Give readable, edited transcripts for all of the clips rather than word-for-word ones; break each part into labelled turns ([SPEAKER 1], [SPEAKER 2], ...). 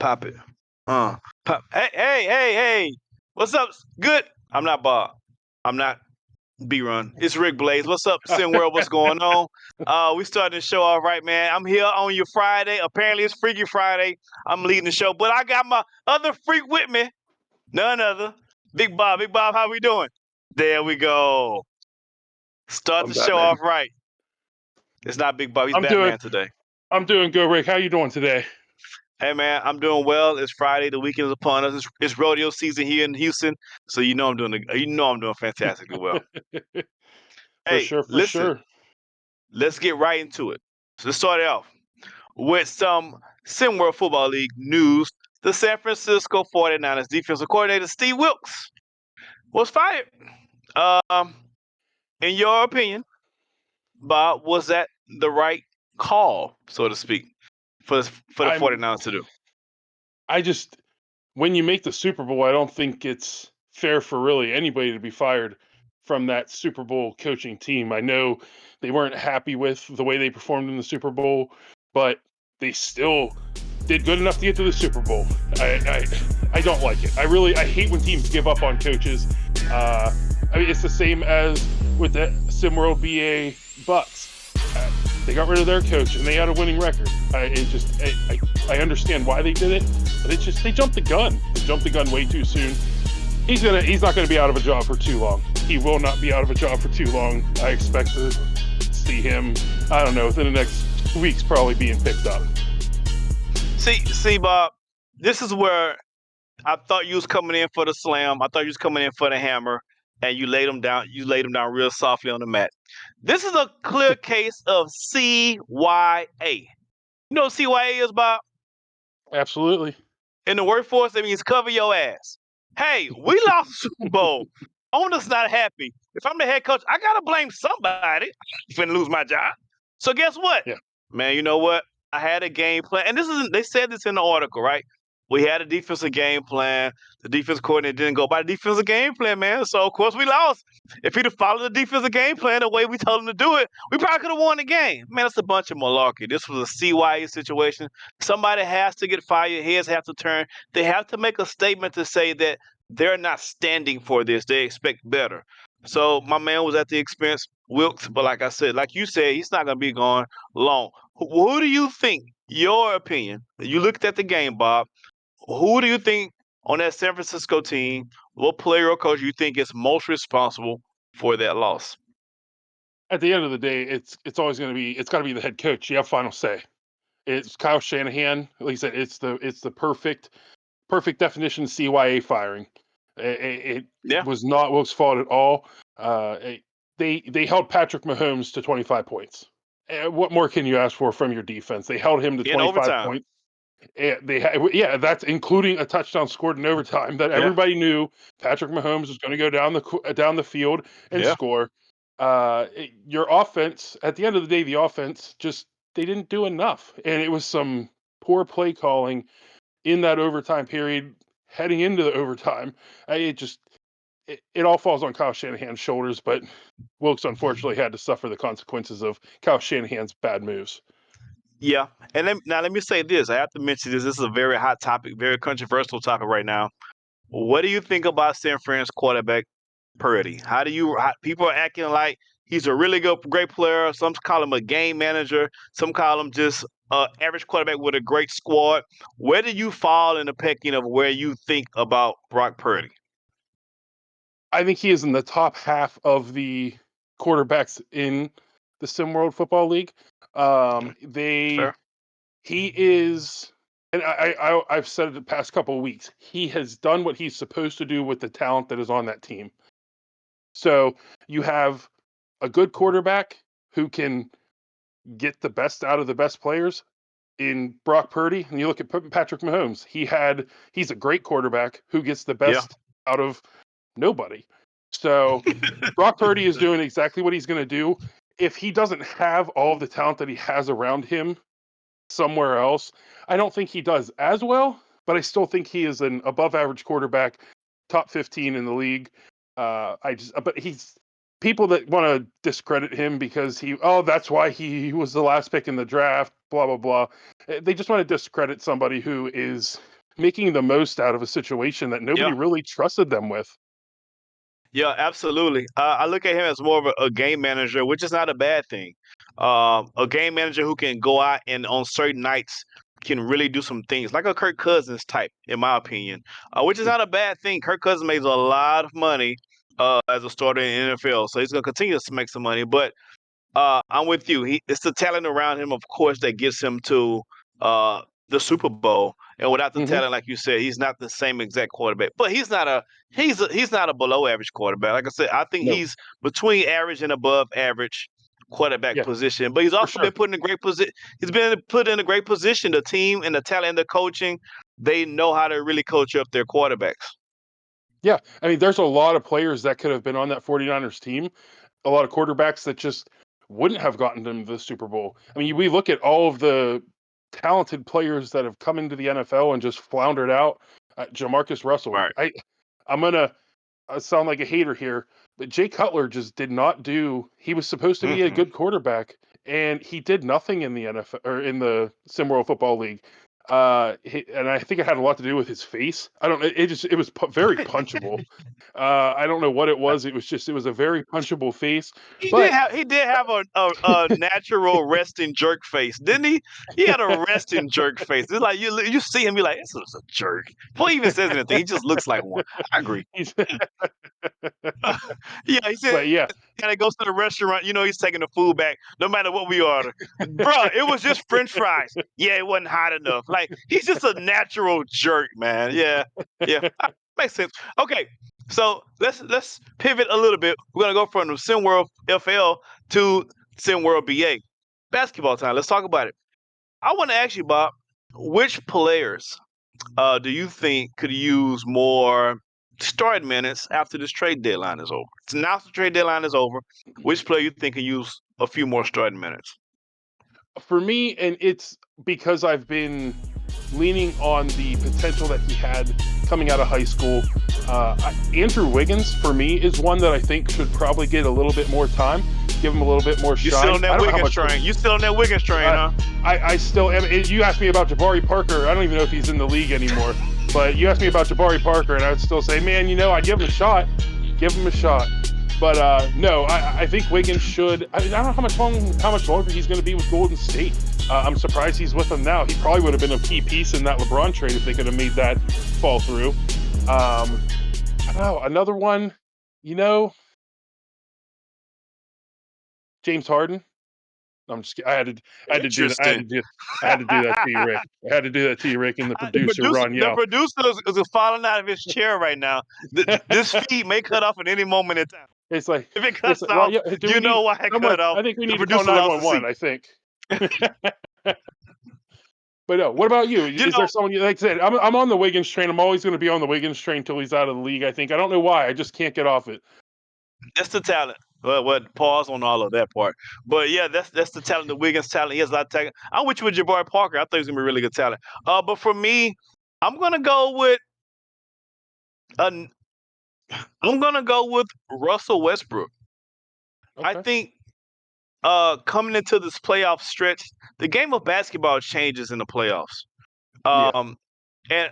[SPEAKER 1] Pop it. Pop. Hey. What's up? Good. I'm not Bob. I'm not B-Run. It's Rick Blaze. What's up, SimWorld? What's going on? We starting the show off right, man. I'm here on your Friday. Apparently, it's Freaky Friday. I'm leading the show, but I got my other freak with me. None other. Big Bob. Big Bob, how we doing? There we go. Start the show off right. It's not Big Bob. He's Batman today.
[SPEAKER 2] I'm doing good, Rick. How you doing today?
[SPEAKER 1] Hey, man, I'm doing well. It's Friday. The weekend is upon us. It's rodeo season here in Houston, so I'm doing fantastically well.
[SPEAKER 2] For sure.
[SPEAKER 1] Let's get right into it. So let's start it off with some SimWorld Football League news. The San Francisco 49ers defensive coordinator Steve Wilkes was fired. In your opinion, Bob, was that the right call, so to speak, for the 49ers to do?
[SPEAKER 2] When you make the Super Bowl, I don't think it's fair for really anybody to be fired from that Super Bowl coaching team. I know they weren't happy with the way they performed in the Super Bowl, but they still did good enough to get to the Super Bowl. I don't like it. I hate when teams give up on coaches. It's the same as with the SimWorld BA Bucks. They got rid of their coach and they had a winning record. I understand why they did it, but they jumped the gun. They jumped the gun way too soon. He's not gonna be out of a job for too long. He will not be out of a job for too long. I expect to see him, I don't know, within the next weeks probably being picked up.
[SPEAKER 1] See, Bob, this is where I thought you was coming in for the slam. I thought you was coming in for the hammer, and you laid him down. You laid him down real softly on the mat. This is a clear case of CYA. You know what CYA is, Bob?
[SPEAKER 2] Absolutely.
[SPEAKER 1] In the workforce, it means cover your ass. Hey, we lost the Super Bowl. Owner's not happy. If I'm the head coach, I gotta blame somebody. I'm finna lose my job. So guess what?
[SPEAKER 2] Yeah.
[SPEAKER 1] Man, you know what? I had a game plan, and they said this in the article, right? We had a defensive game plan. The defensive coordinator didn't go by the defensive game plan, man. So of course we lost. If he'd have followed the defensive game plan the way we told him to do it, we probably could have won the game. Man, it's a bunch of malarkey. This was a CYA situation. Somebody has to get fired. Heads have to turn. They have to make a statement to say that they're not standing for this. They expect better. So my man was at the expense, Wilkes, but like I said, like you said, he's not going to be gone long. Who do you think, your opinion, you looked at the game, Bob, who do you think on that San Francisco team, what player or coach you think is most responsible for that loss?
[SPEAKER 2] At the end of the day, it's always going to be, it's got to be the head coach. You have final say. It's Kyle Shanahan. Like I said, it's the perfect definition of CYA firing. It was not Wilkes' fault at all. They held Patrick Mahomes to 25 points. What more can you ask for from your defense? They held him to 25 points. That's including a touchdown scored in overtime that everybody knew Patrick Mahomes was going to go down the field and score. Your offense, at the end of the day, the offense they didn't do enough, and it was some poor play calling in that overtime period heading into the overtime. It all falls on Kyle Shanahan's shoulders, but Wilkes unfortunately had to suffer the consequences of Kyle Shanahan's bad moves.
[SPEAKER 1] Yeah, and let me say this. I have to mention this. This is a very hot topic, very controversial topic right now. What do you think about San Fran's quarterback Purdy? People are acting like he's a really great player. Some call him a game manager. Some call him just an average quarterback with a great squad. Where do you fall in the pecking of where you think about Brock Purdy?
[SPEAKER 2] I think he is in the top half of the quarterbacks in the SimWorld Football League. He is, and I've said it the past couple of weeks, he has done what he's supposed to do with the talent that is on that team. So you have a good quarterback who can get the best out of the best players in Brock Purdy, and you look at Patrick Mahomes. He's a great quarterback who gets the best out of nobody. So Brock Purdy is doing exactly what he's going to do. If he doesn't have all of the talent that he has around him somewhere else, I don't think he does as well, but I still think he is an above average quarterback, top 15 in the league. But he's people that want to discredit him because that's why he was the last pick in the draft, blah, blah, blah. They just want to discredit somebody who is making the most out of a situation that nobody
[SPEAKER 1] Yeah.
[SPEAKER 2] really trusted them with.
[SPEAKER 1] Yeah, absolutely. I look at him as more of a game manager, which is not a bad thing. A game manager who can go out and on certain nights can really do some things, like a Kirk Cousins type, in my opinion, which is not a bad thing. Kirk Cousins makes a lot of money as a starter in the NFL, so he's going to continue to make some money. But I'm with you. It's the talent around him, of course, that gets him to the Super Bowl. And without the
[SPEAKER 2] Hmm.
[SPEAKER 1] talent, like you said, he's not the same exact quarterback. But he's not a below average quarterback. Like I said, I think
[SPEAKER 2] No,
[SPEAKER 1] he's between average and above average quarterback
[SPEAKER 2] yeah,
[SPEAKER 1] position. But he's
[SPEAKER 2] for
[SPEAKER 1] also
[SPEAKER 2] sure.
[SPEAKER 1] been put in a great position. He's been put in a great position. The team and the talent and the coaching, they know how to really coach up their quarterbacks.
[SPEAKER 2] Yeah, I mean, there's a lot of players that could have been on that 49ers team, a lot of quarterbacks that just wouldn't have gotten them to the Super Bowl. I mean, we look at all of the talented players that have come into the NFL and just floundered out. Jamarcus Russell.
[SPEAKER 1] Right.
[SPEAKER 2] I'm gonna sound like a hater here, but Jay Cutler just did not do. He was supposed to be a
[SPEAKER 1] Mm-mm.
[SPEAKER 2] good quarterback, and he did nothing in the NFL or in the SimWorld Football League. And I think it had a lot to do with his face. I don't. It was very punchable. I don't know what it was. It was a very punchable face. But
[SPEAKER 1] He did have a natural resting jerk face, didn't he? He had a resting jerk face. It's like you see him, be like, this is a jerk. Before he even says anything, he just looks like one. I agree.
[SPEAKER 2] he's,
[SPEAKER 1] Yeah, he said
[SPEAKER 2] but yeah,
[SPEAKER 1] and he goes to the restaurant, he's taking the food back, no matter what we order. Bruh, it was just French fries. Yeah, it wasn't hot enough. Like he's just a natural jerk, man. Yeah, yeah, makes sense. Okay, so let's pivot a little bit. We're gonna go from the SimWorld FL to SimWorld BA. Basketball time. Let's talk about it. I want to ask you, Bob, which players do you think could use more starting minutes after this trade deadline is over? So now the trade deadline is over. Which player you think can use a few more starting minutes?
[SPEAKER 2] for me, and it's because I've been leaning on the potential that he had coming out of high school. Andrew Wiggins, for me, is one that I think should probably get a little bit more time, give him a little bit more
[SPEAKER 1] You still on
[SPEAKER 2] shine. I
[SPEAKER 1] that
[SPEAKER 2] don't know how
[SPEAKER 1] Wiggins
[SPEAKER 2] much.
[SPEAKER 1] train? You still on that Wiggins train,
[SPEAKER 2] Uh,
[SPEAKER 1] huh?
[SPEAKER 2] I still am. You asked me about Jabari Parker. I don't even know if he's in the league anymore. But you asked me about Jabari Parker, and I would still say, man, I'd give him a shot. Give him a shot. But no, I think Wiggins should. I don't know how much longer he's going to be with Golden State. I'm surprised he's with them now. He probably would have been a key piece in that LeBron trade if they could have made that fall through. I don't know, another one. You know, James Harden. I'm just. I had to do that.
[SPEAKER 1] Interesting.
[SPEAKER 2] I had to do that to you, Rick. I had to do that to you, Rick, and the
[SPEAKER 1] the
[SPEAKER 2] producer,
[SPEAKER 1] producer,
[SPEAKER 2] Ron
[SPEAKER 1] the
[SPEAKER 2] Yao.
[SPEAKER 1] producer is falling out of his chair right now. This feed may cut off at any moment in time.
[SPEAKER 2] It's like
[SPEAKER 1] If it
[SPEAKER 2] it's
[SPEAKER 1] cuts
[SPEAKER 2] like, well,
[SPEAKER 1] off,
[SPEAKER 2] yeah. Do we
[SPEAKER 1] you
[SPEAKER 2] need
[SPEAKER 1] know why it
[SPEAKER 2] someone?
[SPEAKER 1] cut off.
[SPEAKER 2] I think we
[SPEAKER 1] The
[SPEAKER 2] need to call
[SPEAKER 1] producer lost the
[SPEAKER 2] 911.
[SPEAKER 1] seat.
[SPEAKER 2] I think. But no, what about you?
[SPEAKER 1] You
[SPEAKER 2] Is there
[SPEAKER 1] know,
[SPEAKER 2] someone like I said? I'm on the Wiggins train. I'm always going to be on the Wiggins train until he's out of the league. I think. I don't know why. I just can't get off it.
[SPEAKER 1] that's the talent. Well, pause on all of that part. But yeah, that's the talent. The Wiggins talent. He has a lot of talent. I'm with you with Jabari Parker. I think he's gonna be really good talent. But for me, I'm gonna go with uh, I'm gonna go with Russell Westbrook. I
[SPEAKER 2] Okay.
[SPEAKER 1] think coming into this playoff stretch, the game of basketball changes in the playoffs.
[SPEAKER 2] Yeah.
[SPEAKER 1] Um, and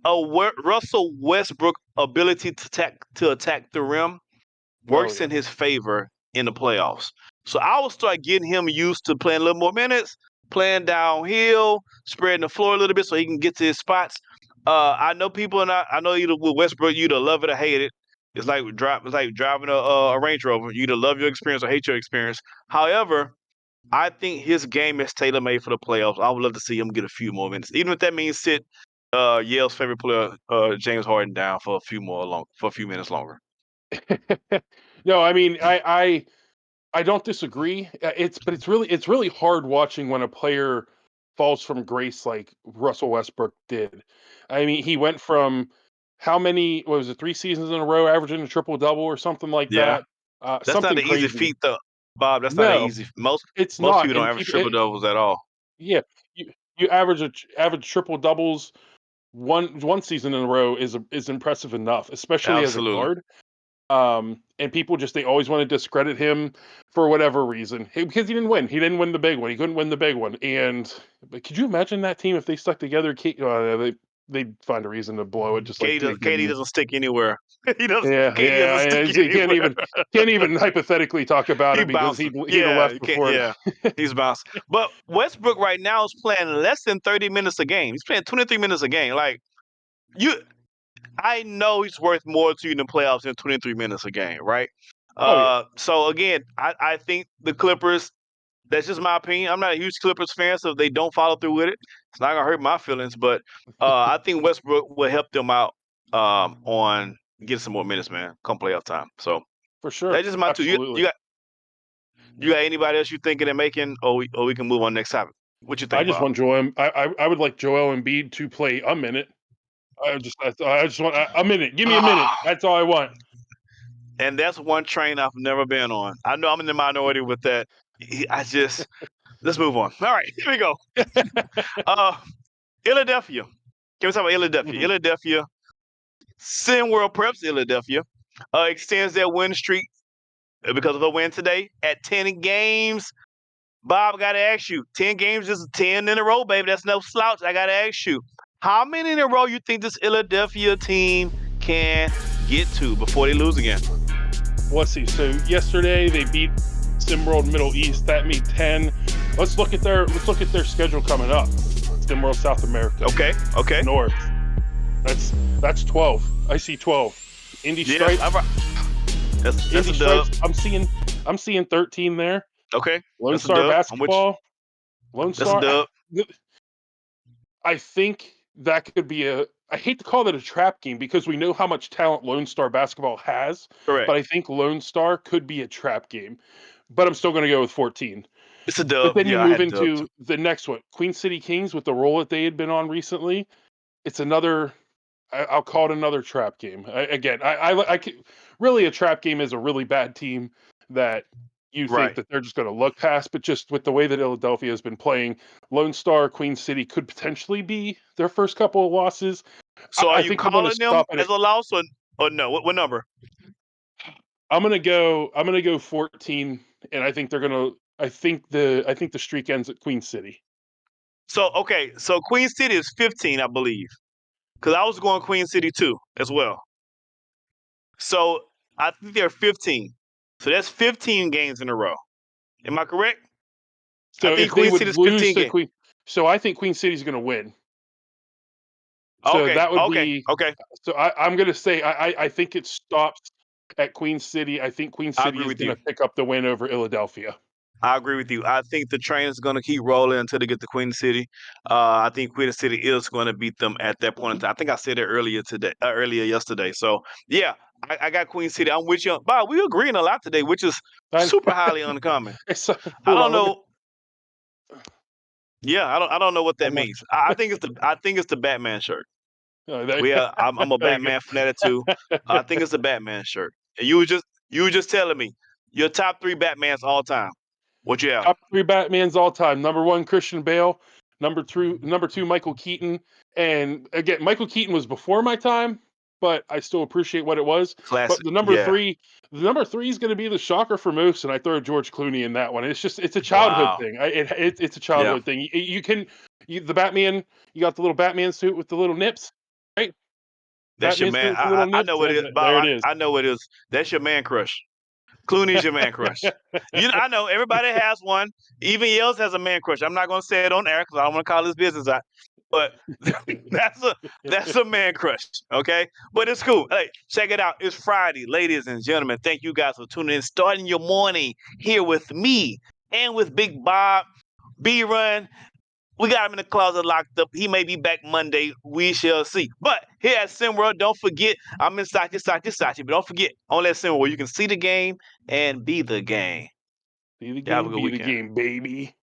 [SPEAKER 1] Russell Westbrook ability to attack the rim
[SPEAKER 2] Oh
[SPEAKER 1] works
[SPEAKER 2] yeah.
[SPEAKER 1] in his favor in the playoffs. So I will start getting him used to playing a little more minutes, playing downhill, spreading the floor a little bit so he can get to his spots. I know people, and I know either with Westbrook, you either love it or hate it. It's like driving a Range Rover. You either love your experience or hate your experience. However, I think his game is tailor made for the playoffs. I would love to see him get a few more minutes, even if that means sit Yale's favorite player, James Harden, down for a few minutes longer.
[SPEAKER 2] No, I mean I don't disagree. It's really hard watching when a player falls from grace like Russell Westbrook did. I mean, he went from how many what was it 3 seasons in a row averaging a triple double or something like
[SPEAKER 1] Yeah.
[SPEAKER 2] that.
[SPEAKER 1] That's not
[SPEAKER 2] Something
[SPEAKER 1] an easy
[SPEAKER 2] crazy.
[SPEAKER 1] feat though, Bob. That's not an
[SPEAKER 2] No,
[SPEAKER 1] easy most
[SPEAKER 2] it's
[SPEAKER 1] most
[SPEAKER 2] not.
[SPEAKER 1] people don't
[SPEAKER 2] And
[SPEAKER 1] average
[SPEAKER 2] people,
[SPEAKER 1] triple doubles at all.
[SPEAKER 2] yeah, you average triple doubles one season in a row is impressive enough, especially as a
[SPEAKER 1] Absolutely.
[SPEAKER 2] guard. And people they always want to discredit him for whatever reason because he didn't win. He didn't win the big one. He couldn't win the big one. But could you imagine that team if they stuck together? They'd find a reason to blow it, just like
[SPEAKER 1] KD doesn't stick anywhere. KD
[SPEAKER 2] yeah.
[SPEAKER 1] doesn't stick
[SPEAKER 2] You
[SPEAKER 1] anywhere.
[SPEAKER 2] can't even hypothetically talk about
[SPEAKER 1] He
[SPEAKER 2] it because
[SPEAKER 1] bouncing.
[SPEAKER 2] he'd have left
[SPEAKER 1] You can't.
[SPEAKER 2] before.
[SPEAKER 1] Yeah, he's bouncing. But Westbrook right now is playing less than 30 minutes a game. He's playing 23 minutes a game. Like you, I know he's worth more to you in the playoffs than 23 minutes a game, right?
[SPEAKER 2] Oh yeah,
[SPEAKER 1] So again, I think the Clippers. That's just my opinion. I'm not a huge Clippers fan, so if they don't follow through with it, it's not gonna hurt my feelings. But I think Westbrook will help them out on getting some more minutes, man, come playoff time. So
[SPEAKER 2] for sure,
[SPEAKER 1] that's just my two.
[SPEAKER 2] absolutely.
[SPEAKER 1] You got anybody else you thinking of making, or we can move on next topic? What you
[SPEAKER 2] I
[SPEAKER 1] think,
[SPEAKER 2] just
[SPEAKER 1] Bob?
[SPEAKER 2] want Joel. I would like Joel Embiid to play a minute. I just want a minute. Give me a minute.
[SPEAKER 1] Ah,
[SPEAKER 2] That's all I want.
[SPEAKER 1] and that's one train I've never been on. I know I'm in the minority with that. Let's move on. All right, here we go. Uh, Philadelphia. Can we talk about Philadelphia?
[SPEAKER 2] Mhm.
[SPEAKER 1] Philadelphia. SimWorld Preps Philadelphia extends their win streak because of a win today at 10 games. Bob, I got to ask you, 10 games is 10 in a row, baby. That's no slouch. I got to ask you, how many in a row you think this Philadelphia team can get to before they lose again?
[SPEAKER 2] Let's see. So yesterday they beat SimWorld Middle East. That made 10. Let's look at their schedule coming up. SimWorld South America.
[SPEAKER 1] Okay.
[SPEAKER 2] North. That's 12. I see 12. Indy Stripes.
[SPEAKER 1] That's
[SPEAKER 2] Indy
[SPEAKER 1] a dub.
[SPEAKER 2] Stripes. I'm seeing 13 there.
[SPEAKER 1] Okay.
[SPEAKER 2] Lone
[SPEAKER 1] That's a
[SPEAKER 2] Star
[SPEAKER 1] dub.
[SPEAKER 2] Basketball. Lone
[SPEAKER 1] That's a
[SPEAKER 2] Star.
[SPEAKER 1] dub.
[SPEAKER 2] I think that could be I hate to call it a trap game because we know how much talent Lone Star Basketball has,
[SPEAKER 1] Correct.
[SPEAKER 2] but I think Lone Star could be a trap game. But I'm still going to go with 14.
[SPEAKER 1] It's a
[SPEAKER 2] But
[SPEAKER 1] dub.
[SPEAKER 2] then you
[SPEAKER 1] Yeah, I
[SPEAKER 2] move
[SPEAKER 1] had a dub too.
[SPEAKER 2] into the next one, Queen City Kings with the role that they had been on recently. It's another. I'll call it another trap game. Really a trap game is a really bad team that you think
[SPEAKER 1] Right.
[SPEAKER 2] that they're just going to look past, but just with the way that Philadelphia has been playing, Lone Star, Queen City could potentially be their first couple of losses.
[SPEAKER 1] So are
[SPEAKER 2] I
[SPEAKER 1] you
[SPEAKER 2] think I'm going to
[SPEAKER 1] calling them
[SPEAKER 2] stop at
[SPEAKER 1] as
[SPEAKER 2] it.
[SPEAKER 1] a loss or no? What number?
[SPEAKER 2] I'm going to go. I'm going to go 14, and I think they're going to. I think the streak ends at Queen City.
[SPEAKER 1] So okay, so Queen City is 15, I believe. Because I was going Queen City too, as well. So I think they're 15. So that's 15 games in a row. Am I correct? I
[SPEAKER 2] So
[SPEAKER 1] think
[SPEAKER 2] if they
[SPEAKER 1] Queen
[SPEAKER 2] would
[SPEAKER 1] City's
[SPEAKER 2] lose
[SPEAKER 1] 15
[SPEAKER 2] to
[SPEAKER 1] games.
[SPEAKER 2] Queen, so I think Queen City's going to win. So
[SPEAKER 1] Okay,
[SPEAKER 2] that would
[SPEAKER 1] okay,
[SPEAKER 2] be.
[SPEAKER 1] okay.
[SPEAKER 2] So I'm going to say I think it stops at Queen City. I think Queen
[SPEAKER 1] I
[SPEAKER 2] City
[SPEAKER 1] agree
[SPEAKER 2] is
[SPEAKER 1] with
[SPEAKER 2] going
[SPEAKER 1] you.
[SPEAKER 2] to pick up the win over Philadelphia.
[SPEAKER 1] I agree with you. I think the train is going to keep rolling until they get to Queen City. I think Queen City is going to beat them at that point in time. I think I said it earlier yesterday. So yeah, I got Queen City. I'm with you. Bob, we agreeing a lot today, which is
[SPEAKER 2] And
[SPEAKER 1] super highly uncommon.
[SPEAKER 2] so,
[SPEAKER 1] I
[SPEAKER 2] hold
[SPEAKER 1] don't
[SPEAKER 2] on, let me.
[SPEAKER 1] know. Yeah, I don't know what that
[SPEAKER 2] One more.
[SPEAKER 1] means. I think it's the Batman shirt.
[SPEAKER 2] There,
[SPEAKER 1] I'm a
[SPEAKER 2] there you
[SPEAKER 1] Batman fanatic too.
[SPEAKER 2] go.
[SPEAKER 1] I think it's the Batman shirt. And you were just telling me your top 3 Batmans all time. What you have?
[SPEAKER 2] Top 3 Batmans all time. Number 1, Christian Bale. Number 2, Michael Keaton. And again, Michael Keaton was before my time, but I still appreciate what it was. But
[SPEAKER 1] Classic.
[SPEAKER 2] the
[SPEAKER 1] Yeah.
[SPEAKER 2] number 3 is going to be the shocker for most, and I throw George Clooney in that one. It's a childhood
[SPEAKER 1] Wow.
[SPEAKER 2] thing. It's a
[SPEAKER 1] Yeah.
[SPEAKER 2] childhood thing. The Batman. You got the little Batman suit with the little nips, right?
[SPEAKER 1] That's your
[SPEAKER 2] Batman suit
[SPEAKER 1] man.
[SPEAKER 2] with the little
[SPEAKER 1] I
[SPEAKER 2] nips.
[SPEAKER 1] know what it is,
[SPEAKER 2] There
[SPEAKER 1] Bob.
[SPEAKER 2] it is.
[SPEAKER 1] I know what it is. That's your man crush. Clooney's your man crush. I know everybody has one. Even Yells has a man crush. I'm not going to say it on air because I don't want to call his business out. But that's a man crush, okay? But it's cool. Hey, check it out. It's Friday, ladies and gentlemen. Thank you guys for tuning in, starting your morning here with me and with Big Bob, B-Run. We got him in the closet locked up. He may be back Monday. We shall see. But here at SimWorld, don't forget, I'm in Sachi, but don't forget, on that SimWorld, you can see the game and be the game.
[SPEAKER 2] Be the
[SPEAKER 1] Y'all have a
[SPEAKER 2] game,
[SPEAKER 1] good
[SPEAKER 2] be the
[SPEAKER 1] weekend.
[SPEAKER 2] game, baby.